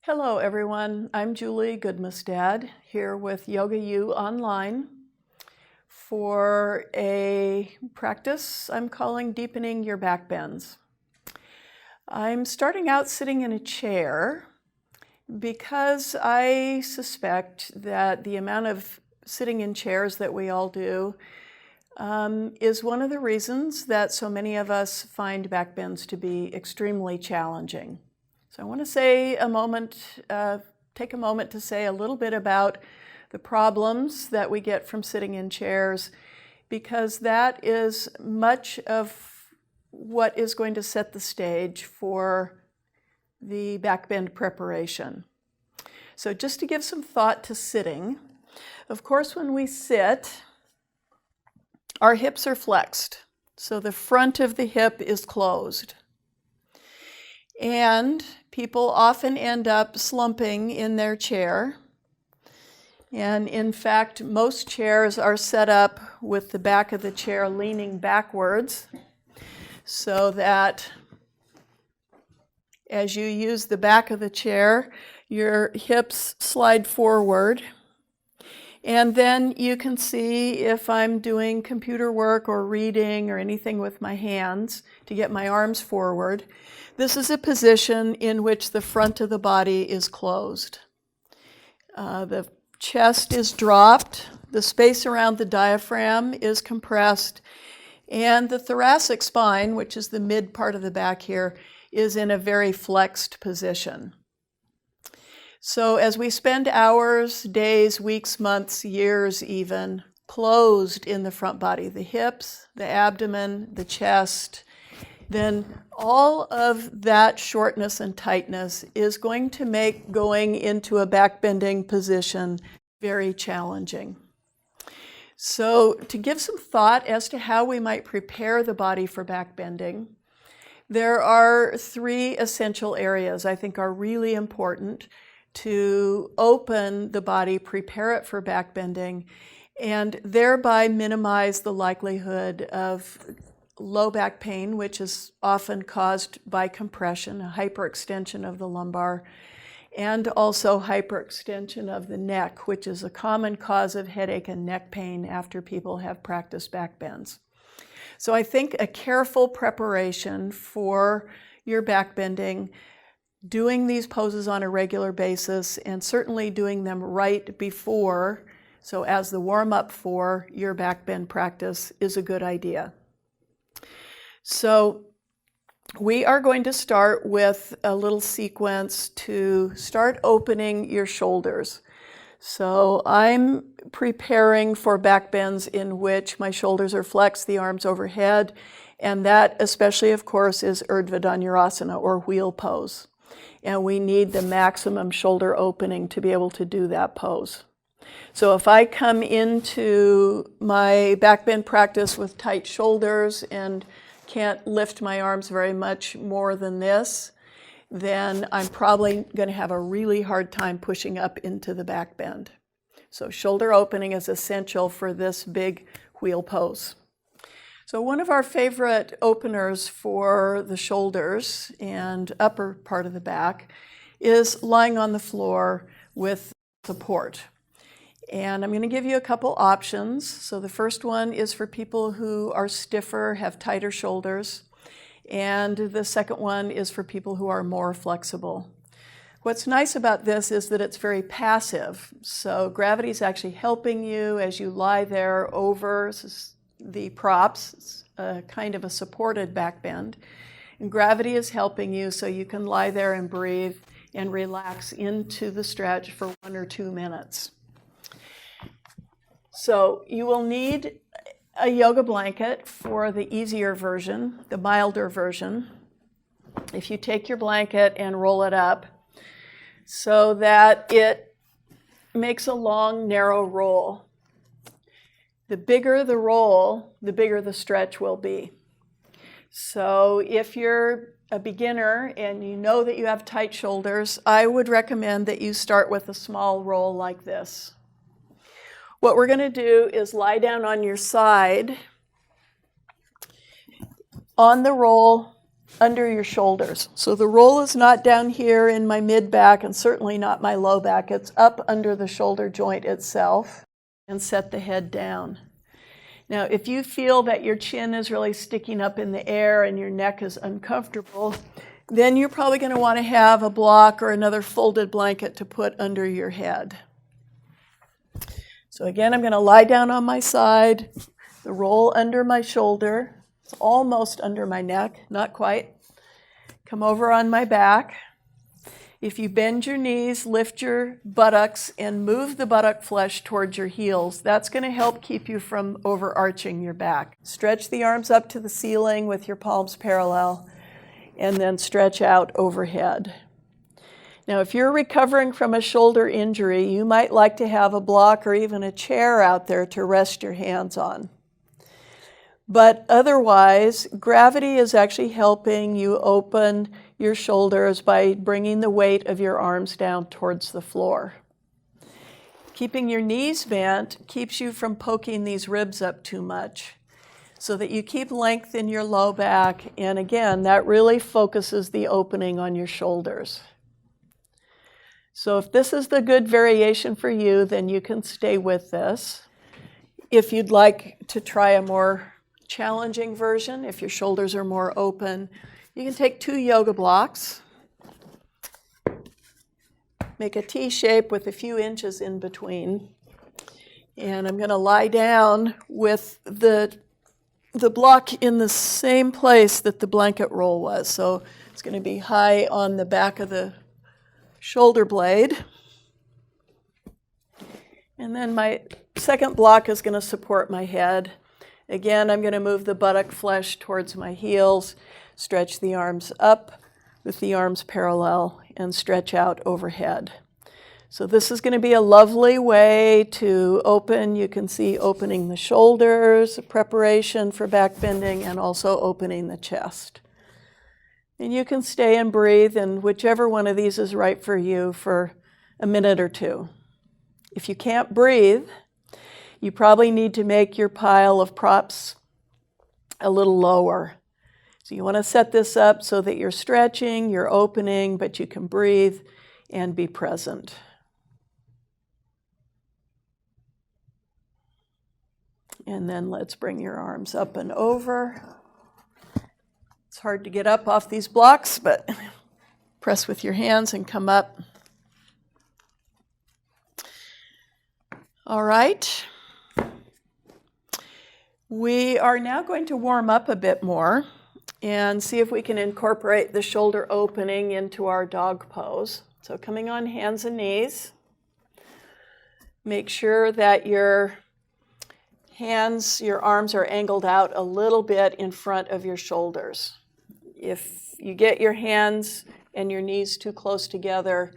Hello everyone, I'm Julie Gudmestad here with YogaUOnline for a practice I'm calling Deepening Your Back Bends. I'm starting out sitting in a chair because I suspect that the amount of sitting in chairs that we all do is one of the reasons that so many of us find back bends to be extremely challenging. So I want to say take a moment to say a little bit about the problems that we get from sitting in chairs, because that is much of what is going to set the stage for the back bend preparation. So just to give some thought to sitting, of course when we sit, our hips are flexed. So the front of the hip is closed. And people often end up slumping in their chair. And in fact, most chairs are set up with the back of the chair leaning backwards so that as you use the back of the chair, your hips slide forward. And then you can see if I'm doing computer work or reading or anything with my hands to get my arms forward. This is a position in which the front of the body is closed. The chest is dropped, the space around the diaphragm is compressed, and the thoracic spine, which is the mid part of the back here, is in a very flexed position. So as we spend hours, days, weeks, months, years even, closed in the front body, the hips, the abdomen, the chest, then all of that shortness and tightness is going to make going into a back bending position very challenging. So to give some thought as to how we might prepare the body for back bending, there are three essential areas I think are really important to open the body, prepare it for back bending, and thereby minimize the likelihood of low back pain, which is often caused by compression, a hyperextension of the lumbar, and also hyperextension of the neck, which is a common cause of headache and neck pain after people have practiced back bends. So I think a careful preparation for your back bending, doing these poses on a regular basis, and certainly doing them right before, so as the warm-up for your back bend practice, is a good idea. So we are going to start with a little sequence to start opening your shoulders. So I'm preparing for back bends in which my shoulders are flexed, the arms overhead, and that especially, of course, is Urdhva Dhanurasana, or wheel pose. And we need the maximum shoulder opening to be able to do that pose. So if I come into my back bend practice with tight shoulders and can't lift my arms very much more than this, then I'm probably going to have a really hard time pushing up into the back bend. So shoulder opening is essential for this big wheel pose. So one of our favorite openers for the shoulders and upper part of the back is lying on the floor with support. And I'm going to give you a couple options. So the first one is for people who are stiffer, have tighter shoulders. And the second one is for people who are more flexible. What's nice about this is that it's very passive. So gravity is actually helping you as you lie there over the props. It's a kind of a supported back bend. And gravity is helping you so you can lie there and breathe and relax into the stretch for 1 or 2 minutes. So you will need a yoga blanket for the easier version, the milder version. If you take your blanket and roll it up so that it makes a long, narrow roll. The bigger the roll, the bigger the stretch will be. So if you're a beginner and you know that you have tight shoulders, I would recommend that you start with a small roll like this. What we're going to do is lie down on your side. On the roll, under your shoulders. So the roll is not down here in my mid-back and certainly not my low back. It's up under the shoulder joint itself, and set the head down. Now, if you feel that your chin is really sticking up in the air and your neck is uncomfortable, then you're probably going to want to have a block or another folded blanket to put under your head. So again, I'm going to lie down on my side, the roll under my shoulder. It's almost under my neck, not quite. Come over on my back. If you bend your knees, lift your buttocks, and move the buttock flesh towards your heels, that's going to help keep you from overarching your back. Stretch the arms up to the ceiling with your palms parallel, and then stretch out overhead. Now, if you're recovering from a shoulder injury, you might like to have a block or even a chair out there to rest your hands on. But otherwise, gravity is actually helping you open your shoulders by bringing the weight of your arms down towards the floor. Keeping your knees bent keeps you from poking these ribs up too much, so that you keep length in your low back, and again, that really focuses the opening on your shoulders. So if this is the good variation for you, then you can stay with this. If you'd like to try a more challenging version, if your shoulders are more open, you can take 2 yoga blocks, make a T shape with a few inches in between, and I'm going to lie down with the block in the same place that the blanket roll was. So it's going to be high on the back of the shoulder blade. And then my second block is going to support my head. Again, I'm going to move the buttock flesh towards my heels, stretch the arms up with the arms parallel, and stretch out overhead. So this is going to be a lovely way to open. You can see opening the shoulders, preparation for back bending, and also opening the chest. And you can stay and breathe, and whichever one of these is right for you for a minute or 2. If you can't breathe, you probably need to make your pile of props a little lower. So you want to set this up so that you're stretching, you're opening, but you can breathe and be present. And then let's bring your arms up and over. It's hard to get up off these blocks, but press with your hands and come up. All right. We are now going to warm up a bit more and see if we can incorporate the shoulder opening into our dog pose. So coming on hands and knees, make sure that your arms are angled out a little bit in front of your shoulders. If you get your hands and your knees too close together,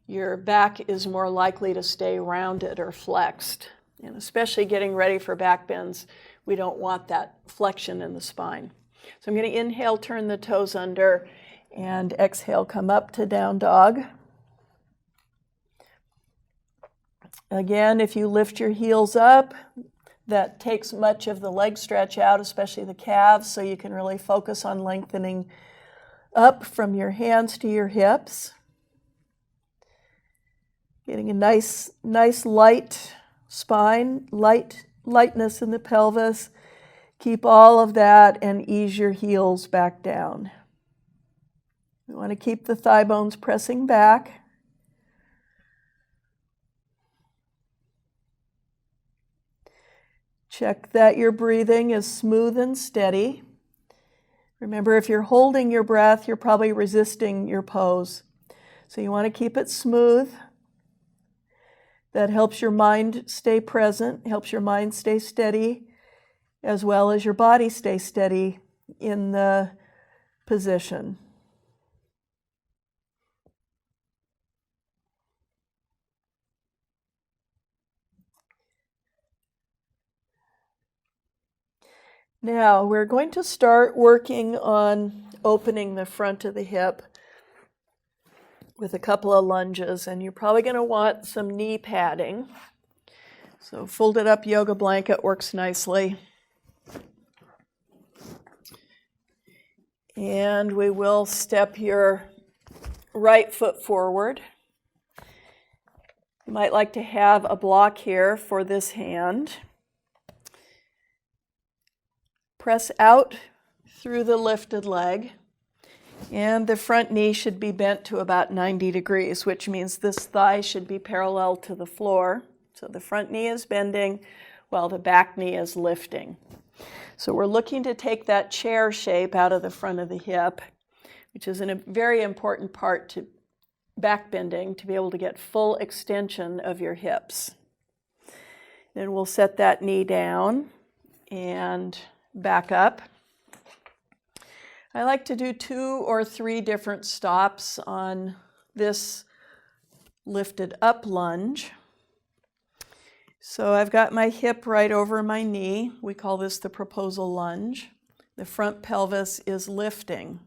your back is more likely to stay rounded or flexed. And especially getting ready for back bends, we don't want that flexion in the spine. So I'm going to inhale, turn the toes under, and exhale, come up to down dog. Again, if you lift your heels up, that takes much of the leg stretch out, especially the calves, so you can really focus on lengthening up from your hands to your hips. Getting a nice light spine, lightness in the pelvis. Keep all of that and ease your heels back down. We want to keep the thigh bones pressing back. Check that your breathing is smooth and steady. Remember, if you're holding your breath, you're probably resisting your pose. So you want to keep it smooth. That helps your mind stay present, helps your mind stay steady, as well as your body stay steady in the position. Now, we're going to start working on opening the front of the hip with a couple of lunges, and you're probably going to want some knee padding. So folded up yoga blanket works nicely. And we will step your right foot forward. You might like to have a block here for this hand. Press out through the lifted leg, and the front knee should be bent to about 90 degrees, which means this thigh should be parallel to the floor. So the front knee is bending while the back knee is lifting. So we're looking to take that chair shape out of the front of the hip, which is a very important part to back bending, to be able to get full extension of your hips. Then we'll set that knee down and back up. I like to do 2 or 3 different stops on this lifted up lunge. So I've got my hip right over my knee. We call this the proposal lunge. The front pelvis is lifting.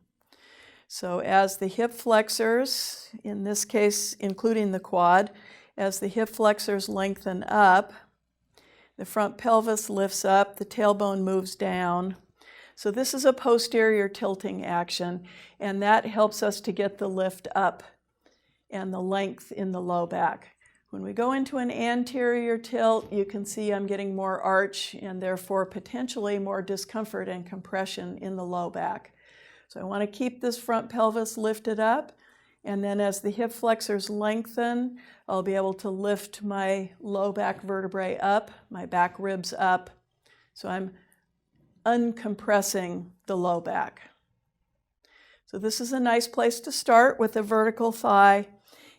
So as the hip flexors, in this case including the quad, as the hip flexors lengthen up, the front pelvis lifts up, the tailbone moves down. So this is a posterior tilting action, and that helps us to get the lift up and the length in the low back. When we go into an anterior tilt, you can see I'm getting more arch and therefore potentially more discomfort and compression in the low back. So I want to keep this front pelvis lifted up, and then as the hip flexors lengthen, I'll be able to lift my low back vertebrae up, my back ribs up. So I'm uncompressing the low back. So this is a nice place to start with a vertical thigh,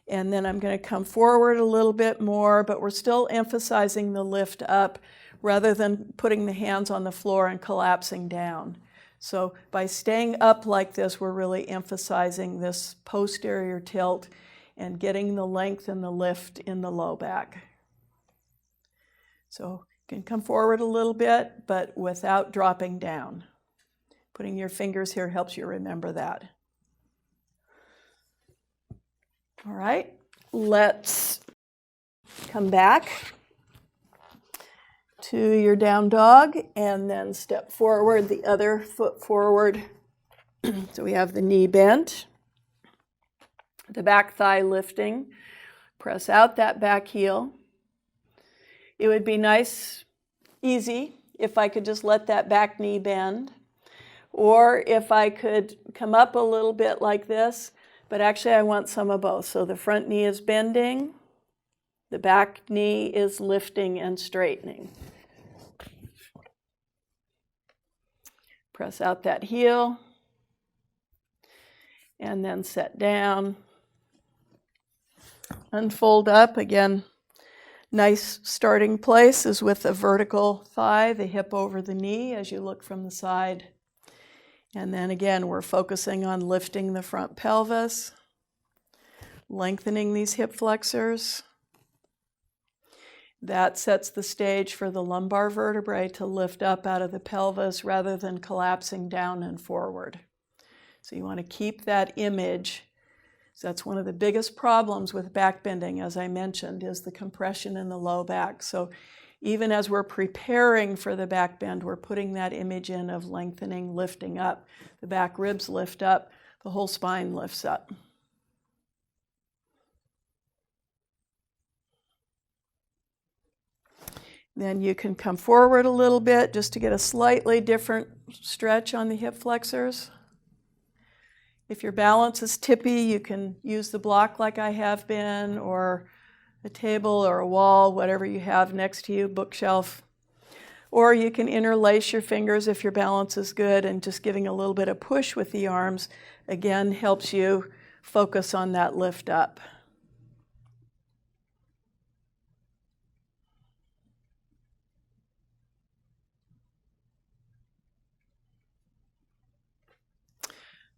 and then I'm going to come forward a little bit more, but we're still emphasizing the lift up rather than putting the hands on the floor and collapsing down. So by staying up like this, we're really emphasizing this posterior tilt and getting the length and the lift in the low back. So you can come forward a little bit, but without dropping down. Putting your fingers here helps you remember that. All right, let's come back to your down dog and then step forward, the other foot forward. So we have the knee bent, the back thigh lifting. Press out that back heel. It would be nice, easy, if I could just let that back knee bend, or if I could come up a little bit like this, but actually I want some of both. So the front knee is bending, the back knee is lifting and straightening. Press out that heel, and then set down. Unfold up. Again, nice starting place is with a vertical thigh, the hip over the knee as you look from the side. And then again, we're focusing on lifting the front pelvis, lengthening these hip flexors. That sets the stage for the lumbar vertebrae to lift up out of the pelvis rather than collapsing down and forward. So you want to keep that image. So that's one of the biggest problems with back bending, as I mentioned, is the compression in the low back. So even as we're preparing for the back bend, we're putting that image in of lengthening, lifting up. The back ribs lift up, the whole spine lifts up. Then you can come forward a little bit just to get a slightly different stretch on the hip flexors. If your balance is tippy, you can use the block like I have been, or a table or a wall, whatever you have next to you, bookshelf. Or you can interlace your fingers if your balance is good, and just giving a little bit of push with the arms, again, helps you focus on that lift up.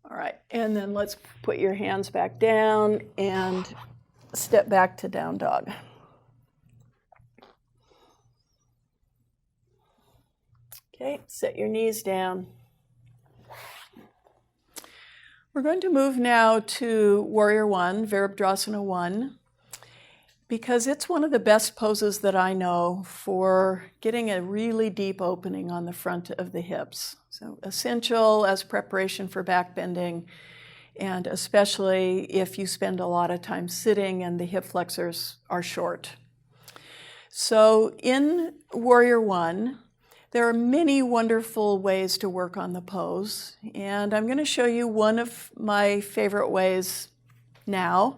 All right, and then let's put your hands back down and step back to down dog. Okay, set your knees down. We're going to move now to Warrior One, Virabhadrasana 1, because it's one of the best poses that I know for getting a really deep opening on the front of the hips. So essential as preparation for back bending, and especially if you spend a lot of time sitting and the hip flexors are short. So in Warrior One, there are many wonderful ways to work on the pose, and I'm going to show you one of my favorite ways now.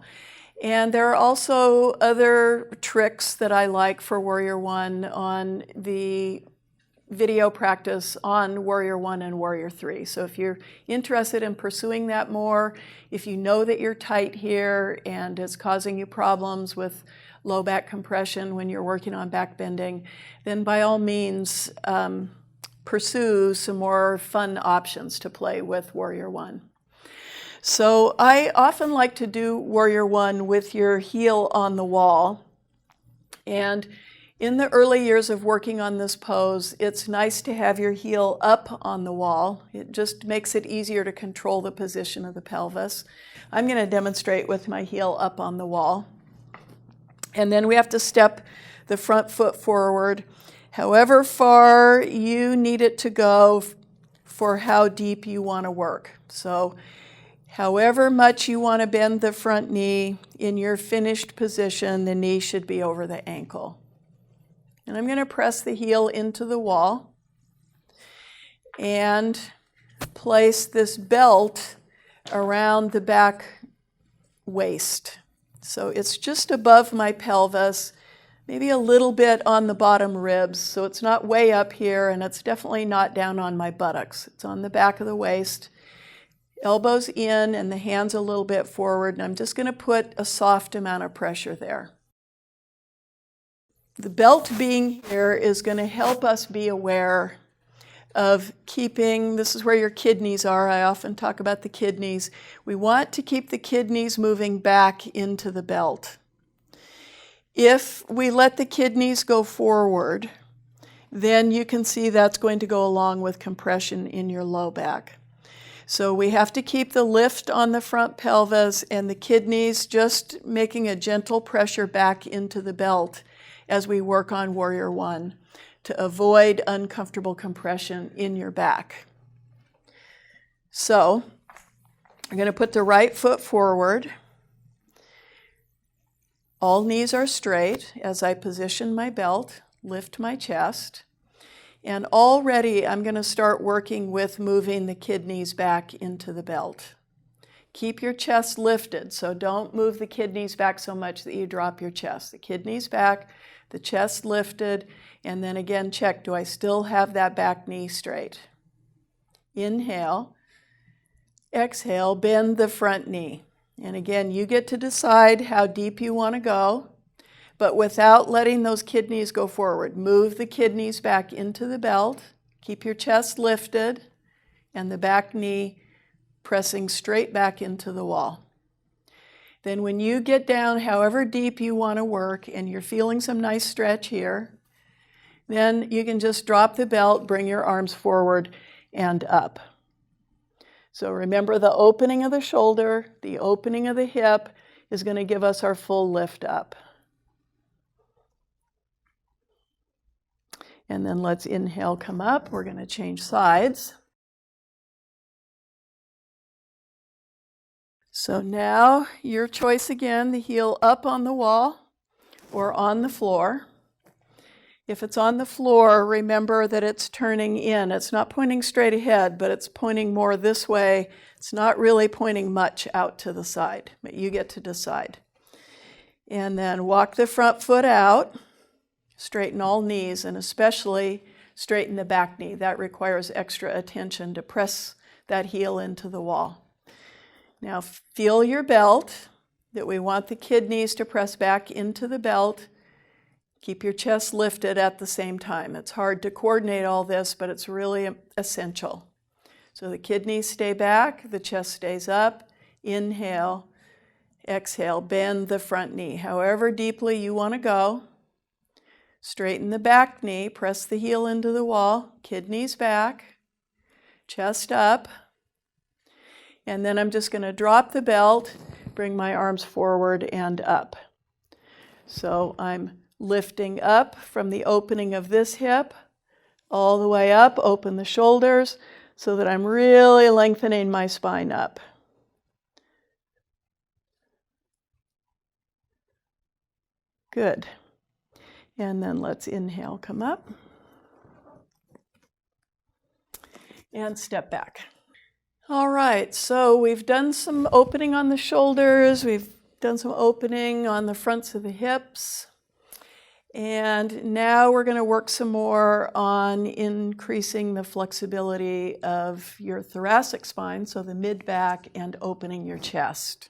And there are also other tricks that I like for Warrior One on the video practice on Warrior One and Warrior Three. So if you're interested in pursuing that more, if you know that you're tight here and it's causing you problems with low back compression when you're working on back bending, then by all means pursue some more fun options to play with Warrior One. So I often like to do Warrior One with your heel on the wall. And in the early years of working on this pose, it's nice to have your heel up on the wall. It just makes it easier to control the position of the pelvis. I'm going to demonstrate with my heel up on the wall. And then we have to step the front foot forward, however far you need it to go for how deep you want to work. So however much you want to bend the front knee, in your finished position, the knee should be over the ankle. And I'm going to press the heel into the wall and place this belt around the back waist. So it's just above my pelvis, maybe a little bit on the bottom ribs, so it's not way up here, and it's definitely not down on my buttocks. It's on the back of the waist. Elbows in and the hands a little bit forward, and I'm just going to put a soft amount of pressure there. The belt being here is going to help us be aware of keeping, this is where your kidneys are. I often talk about the kidneys. We want to keep the kidneys moving back into the belt. If we let the kidneys go forward, then you can see that's going to go along with compression in your low back. So we have to keep the lift on the front pelvis and the kidneys just making a gentle pressure back into the belt as we work on Warrior One to avoid uncomfortable compression in your back. So I'm going to put the right foot forward. All knees are straight as I position my belt, lift my chest. And already I'm going to start working with moving the kidneys back into the belt. Keep your chest lifted, so don't move the kidneys back so much that you drop your chest. The kidneys back, the chest lifted, and then again check, do I still have that back knee straight? Inhale, exhale, bend the front knee. And again, you get to decide how deep you want to go, but without letting those kidneys go forward. Move the kidneys back into the belt, keep your chest lifted, and the back knee pressing straight back into the wall. Then when you get down however deep you want to work and you're feeling some nice stretch here, then you can just drop the belt, bring your arms forward and up. So remember, the opening of the shoulder, the opening of the hip is going to give us our full lift up. And then let's inhale, come up. We're going to change sides. So now your choice again, the heel up on the wall or on the floor. If it's on the floor, remember that it's turning in. It's not pointing straight ahead, but it's pointing more this way. It's not really pointing much out to the side, but you get to decide. And then walk the front foot out, straighten all knees, and especially straighten the back knee. That requires extra attention to press that heel into the wall. Now feel your belt, that we want the kidneys to press back into the belt. Keep your chest lifted at the same time. It's hard to coordinate all this, but it's really essential. So the kidneys stay back, the chest stays up. Inhale, exhale, bend the front knee. However deeply you want to go. Straighten the back knee, press the heel into the wall, kidneys back, chest up. And then I'm just going to drop the belt, bring my arms forward and up. So I'm lifting up from the opening of this hip, all the way up, open the shoulders, so that I'm really lengthening my spine up. Good. And then let's inhale, come up. And step back. All right, so we've done some opening on the shoulders, we've done some opening on the fronts of the hips, and now we're going to work some more on increasing the flexibility of your thoracic spine, so the mid-back, and opening your chest.